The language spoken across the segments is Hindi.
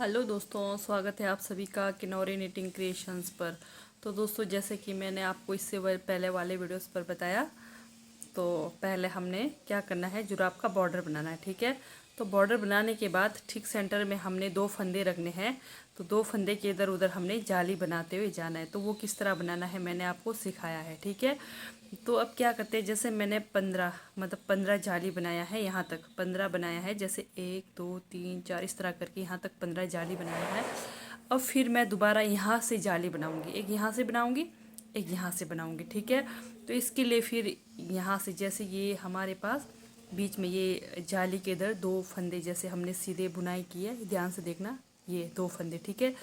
हेलो दोस्तों, स्वागत है आप सभी का किनौरी निटिंग क्रिएशंस पर। तो दोस्तों, जैसे कि मैंने आपको इससे पहले वाले वीडियोस पर बताया, तो पहले हमने क्या करना है, जुराब का बॉर्डर बनाना है। ठीक है। तो बॉर्डर बनाने के बाद ठीक सेंटर में हमने 2 फंदे रखने हैं। तो 2 फंदे के इधर उधर हमने जाली बनाते हुए जाना है। तो वो किस तरह बनाना है मैंने आपको सिखाया है। ठीक है। तो अब क्या करते हैं, जैसे मैंने 15 जाली बनाया है, यहाँ तक 15 बनाया है। जैसे 1 2 3 4 इस तरह करके यहाँ तक 15 जाली बनाया है। अब फिर मैं दोबारा यहाँ से जाली बनाऊंगी, एक यहाँ से बनाऊंगी, एक यहाँ से बनाऊंगी। ठीक है। तो इसके लिए फिर यहाँ से, जैसे ये हमारे पास बीच में ये जाली के इधर 2 फंदे जैसे हमने सीधे बुनाई की है, ध्यान से देखना, ये 2 फंदे। ठीक है।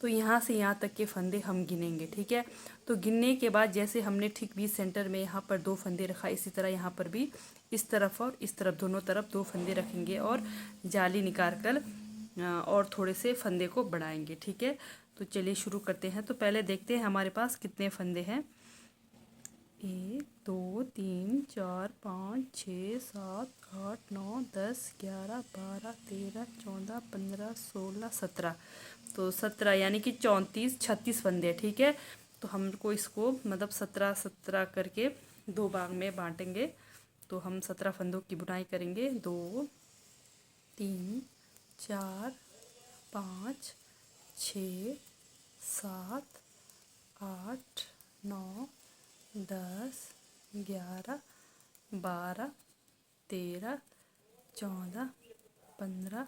तो यहाँ से यहाँ तक के फंदे हम गिनेंगे। ठीक है। तो गिनने के बाद जैसे हमने ठीक बीच सेंटर में यहाँ पर 2 फंदे रखा, इसी तरह यहाँ पर भी इस तरफ और इस तरफ दोनों तरफ 2 फंदे रखेंगे और जाली निकाल कर और थोड़े से फंदे को बढ़ाएंगे। ठीक है। तो चलिए शुरू करते हैं। तो पहले देखते हैं हमारे पास कितने फंदे हैं। 1 2 3 4 5 6 7 8 9 10 11 12 13 14 15 16 17। तो 17 यानी कि 34 36 फंदे। ठीक है। तो हमको इसको 17 17 करके 2 भाग में बांटेंगे। तो हम 17 फंदों की बुनाई करेंगे। 2 3 4 5 6 7 8 9 10 11 12 13 14 15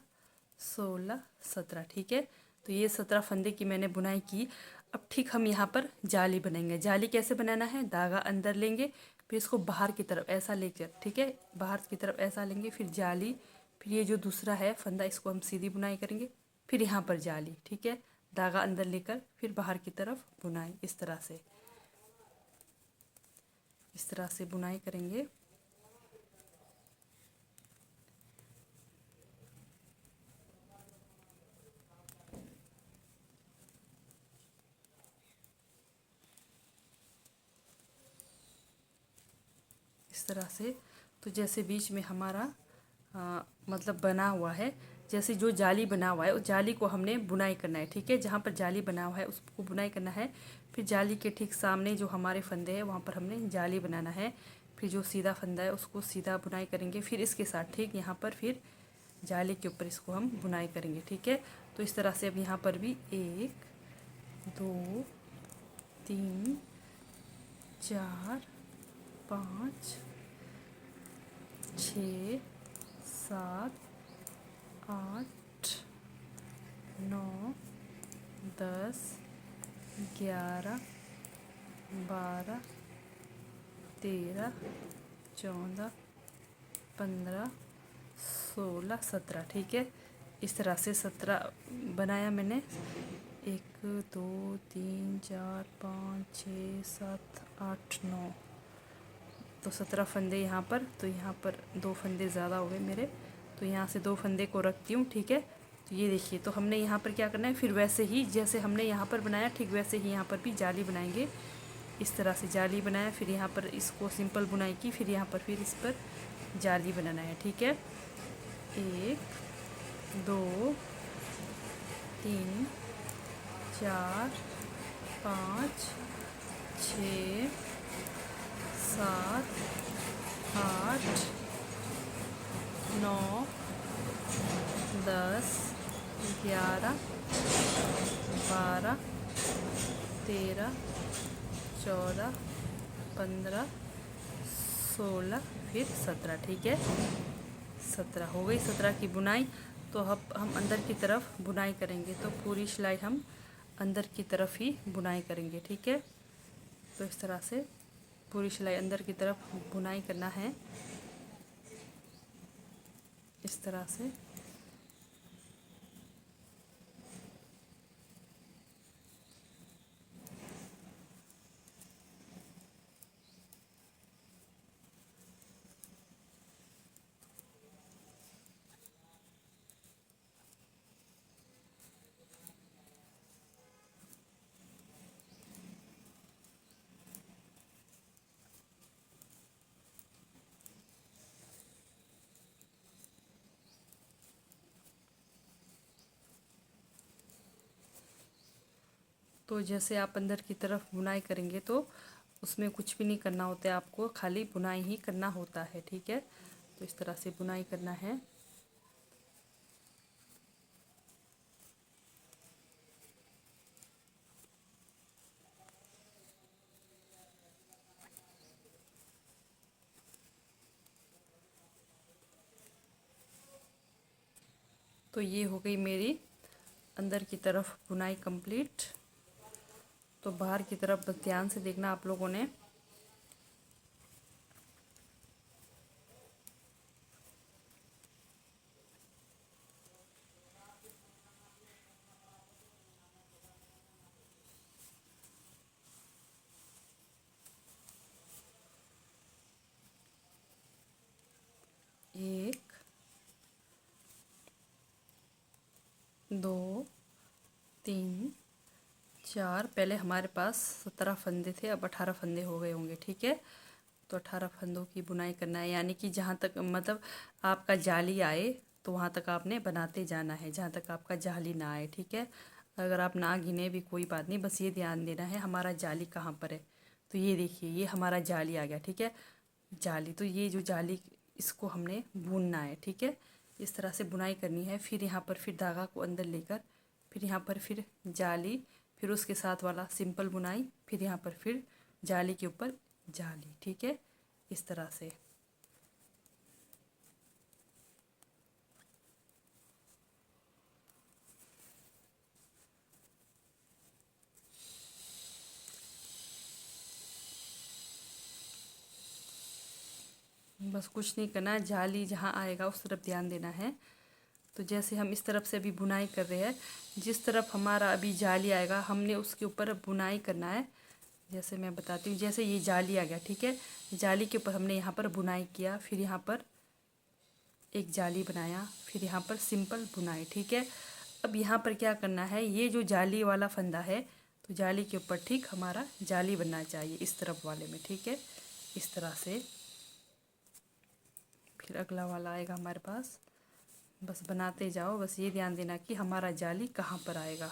16 17। ठीक है। तो ये 17 फंदे की मैंने बुनाई की। अब ठीक हम यहाँ पर जाली बनाएंगे। जाली कैसे बनाना है, धागा अंदर लेंगे, फिर इसको बाहर की तरफ ऐसा लेकर, ठीक है, बाहर की तरफ ऐसा लेंगे, फिर जाली, फिर ये जो दूसरा है फंदा इसको हम सीधी बुनाई करेंगे, फिर यहाँ पर जाली। ठीक है। धागा अंदर लेकर फिर बाहर की तरफ बुनाई, इस तरह से बुनाई करेंगे। इस तरह से। तो जैसे बीच में हमारा बना हुआ है, जैसे जो जाली बना हुआ है उस जाली को हमने बुनाई करना है। ठीक है। जहाँ पर जाली बना हुआ है उसको बुनाई करना है। फिर जाली के ठीक सामने जो हमारे फंदे हैं वहाँ पर हमने जाली बनाना है। फिर जो सीधा फंदा है उसको सीधा बुनाई करेंगे, फिर इसके साथ ठीक यहाँ पर फिर जाली के ऊपर इसको हम बुनाई करेंगे। ठीक है। तो इस तरह से अब यहाँ पर भी 1 2 3 4 5 6 7 8 9 10 11 12 13 14 15 16 17। ठीक है। इस तरह से 17 बनाया मैंने। 1 2 3 4 5 6 7 8 9। तो 17 फंदे यहाँ पर। तो यहाँ पर 2 फंदे ज़्यादा हो गए मेरे, तो यहाँ से 2 फंदे को रखती हूँ। ठीक है। तो ये देखिए, तो हमने यहाँ पर क्या करना है, फिर वैसे ही जैसे हमने यहाँ पर बनाया ठीक वैसे ही यहाँ पर भी जाली बनाएंगे। इस तरह से जाली बनाया, फिर यहाँ पर इसको सिंपल बुनाई की, फिर यहाँ पर फिर इस पर जाली बनाना है। ठीक है। 1 2 3 4 5 6 7 8 9 10 11 12 13 14 15 16 फिर 17। ठीक है। 17 हो गई 17 की बुनाई। तो अब हम अंदर की तरफ बुनाई करेंगे। तो पूरी सिलाई हम अंदर की तरफ ही बुनाई करेंगे। ठीक है। तो इस तरह से पूरी सिलाई अंदर की तरफ बुनाई करना है, इस तरह से। तो जैसे आप अंदर की तरफ बुनाई करेंगे तो उसमें कुछ भी नहीं करना होता है, आपको खाली बुनाई ही करना होता है। ठीक है, तो इस तरह से बुनाई करना है। तो ये हो गई मेरी अंदर की तरफ बुनाई कंप्लीट। तो बाहर की तरफ बस ध्यान से देखना आप लोगों ने। एक, दो, तीन, चार। पहले हमारे पास 17 फंदे थे, अब 18 फंदे हो गए होंगे। ठीक है, तो 18 फंदों की बुनाई करना है, यानी कि जहाँ तक मतलब आपका जाली आए तो वहाँ तक आपने बनाते जाना है, जहाँ तक आपका जाली ना आए। ठीक है, अगर आप ना गिने भी कोई बात नहीं, बस ये ध्यान देना है हमारा जाली कहाँ पर है। तो ये देखिए, ये हमारा जाली आ गया। ठीक है, जाली, तो ये जो जाली इसको हमने बुनना है। ठीक है, इस तरह से बुनाई करनी है। फिर यहाँ पर फिर धागा को अंदर लेकर फिर यहाँ पर फिर जाली, फिर उसके साथ वाला सिंपल बुनाई, फिर यहाँ पर फिर जाली के ऊपर जाली। ठीक है, इस तरह से। बस कुछ नहीं करना है, जाली जहाँ आएगा उस तरफ ध्यान देना है। तो जैसे हम इस तरफ से अभी बुनाई कर रहे हैं, जिस तरफ हमारा अभी जाली आएगा हमने उसके ऊपर बुनाई करना है। जैसे मैं बताती हूँ, जैसे ये जाली आ गया। ठीक है, जाली के ऊपर हमने यहाँ पर बुनाई किया, फिर यहाँ पर एक जाली बनाया, फिर यहाँ पर सिंपल बुनाई। ठीक है, अब यहाँ पर क्या करना है, ये जो जाली वाला फंदा है तो जाली के ऊपर ठीक हमारा जाली बनना चाहिए इस तरफ वाले में। ठीक है, इस तरह से। फिर अगला वाला आएगा हमारे पास, बस बनाते जाओ, बस ये ध्यान देना कि हमारा जाली कहाँ पर आएगा।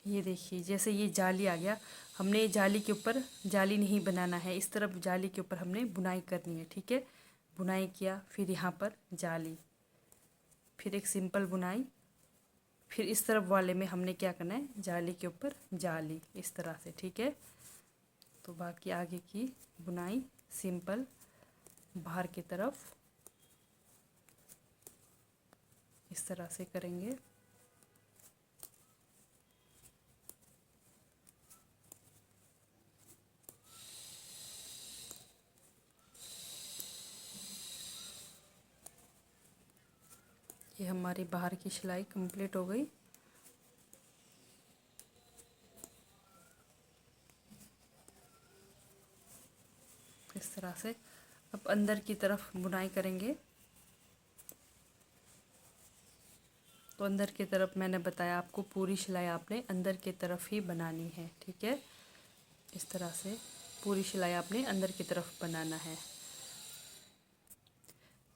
ये देखिए, जैसे ये जाली आ गया, हमने जाली के ऊपर जाली नहीं बनाना है, इस तरफ जाली के ऊपर हमने बुनाई करनी है। ठीक है, बुनाई किया, फिर यहाँ पर जाली, फिर एक सिंपल बुनाई, फिर इस तरफ वाले में हमने क्या करना है, जाली के ऊपर जाली, इस तरह से। ठीक है, तो बाकी आगे की बुनाई सिंपल बाहर की तरफ इस तरह से करेंगे। ये हमारी बाहर की सिलाई कंप्लीट हो गई। इस तरह से अब अंदर की तरफ बुनाई करेंगे। तो अंदर की तरफ मैंने बताया आपको, पूरी सिलाई आपने अंदर की तरफ ही बनानी है। ठीक है, इस तरह से पूरी सिलाई आपने अंदर की तरफ बनाना है।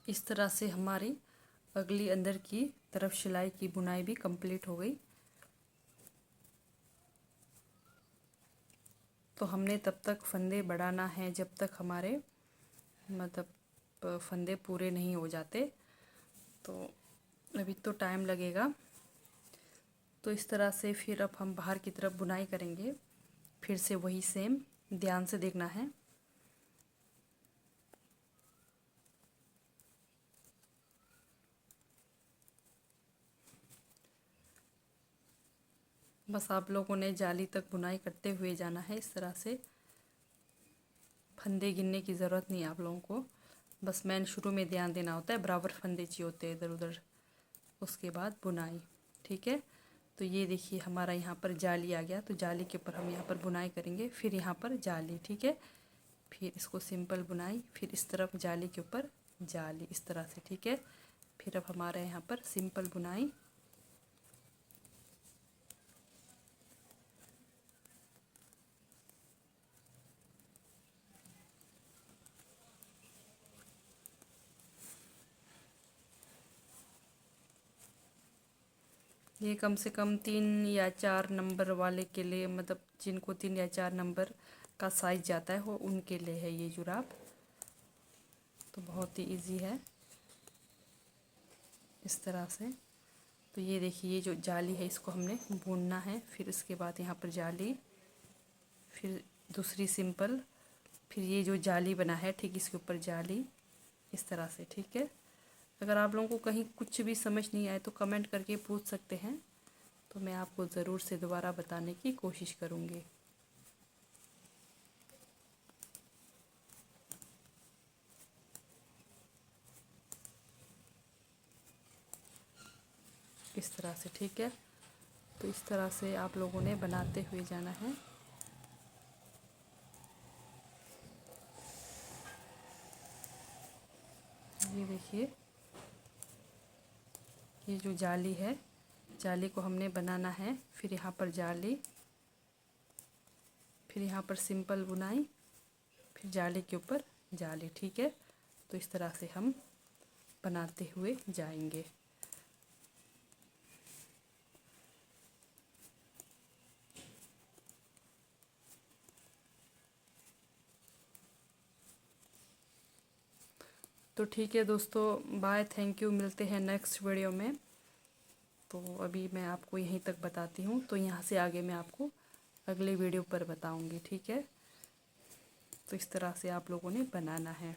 इस तरह से हमारी अगली अंदर की तरफ सिलाई की बुनाई भी कंप्लीट हो गई। तो हमने तब तक फंदे बढ़ाना है जब तक हमारे मतलब फंदे पूरे नहीं हो जाते, तो अभी तो टाइम लगेगा। तो इस तरह से फिर अब हम बाहर की तरफ बुनाई करेंगे। फिर से वही सेम, ध्यान से देखना है। बस आप लोगों ने जाली तक बुनाई करते हुए जाना है इस तरह से। फंदे गिनने की ज़रूरत नहीं है आप लोगों को, बस मैन शुरू में ध्यान देना होता है, बराबर फंदे चाहिए होते हैं इधर उधर, उसके बाद बुनाई। ठीक है, तो ये देखिए हमारा यहाँ पर जाली आ गया, तो जाली के ऊपर हम यहाँ पर बुनाई करेंगे, फिर यहाँ पर जाली। ठीक है, फिर इसको सिंपल बुनाई, फिर इस तरफ जाली के ऊपर जाली, इस तरह से। ठीक है, फिर अब हमारे यहाँ पर सिंपल बुनाई, ये कम से कम 3 या 4 नंबर वाले के लिए, मतलब जिनको 3 या 4 नंबर का साइज जाता है वो उनके लिए है ये जुराब। तो बहुत ही इजी है इस तरह से। तो ये देखिए, ये जो जाली है इसको हमने बुनना है, फिर इसके बाद यहाँ पर जाली, फिर दूसरी सिंपल, फिर ये जो जाली बना है ठीक इसके ऊपर जाली, इस तरह से। ठीक है, अगर आप लोगों को कहीं कुछ भी समझ नहीं आए तो कमेंट करके पूछ सकते हैं, तो मैं आपको ज़रूर से दोबारा बताने की कोशिश करूँगी। इस तरह से। ठीक है, तो इस तरह से आप लोगों ने बनाते हुए जाना है। ये देखिए, ये जो जाली है, जाली को हमने बनाना है, फिर यहाँ पर जाली, फिर यहाँ पर सिंपल बुनाई, फिर जाली के ऊपर जाली। ठीक है, तो इस तरह से हम बनाते हुए जाएंगे। तो ठीक है दोस्तों, बाय, थैंक यू, मिलते हैं नेक्स्ट वीडियो में। तो अभी मैं आपको यहीं तक बताती हूँ, तो यहाँ से आगे मैं आपको अगले वीडियो पर बताऊँगी। ठीक है, तो इस तरह से आप लोगों ने बनाना है।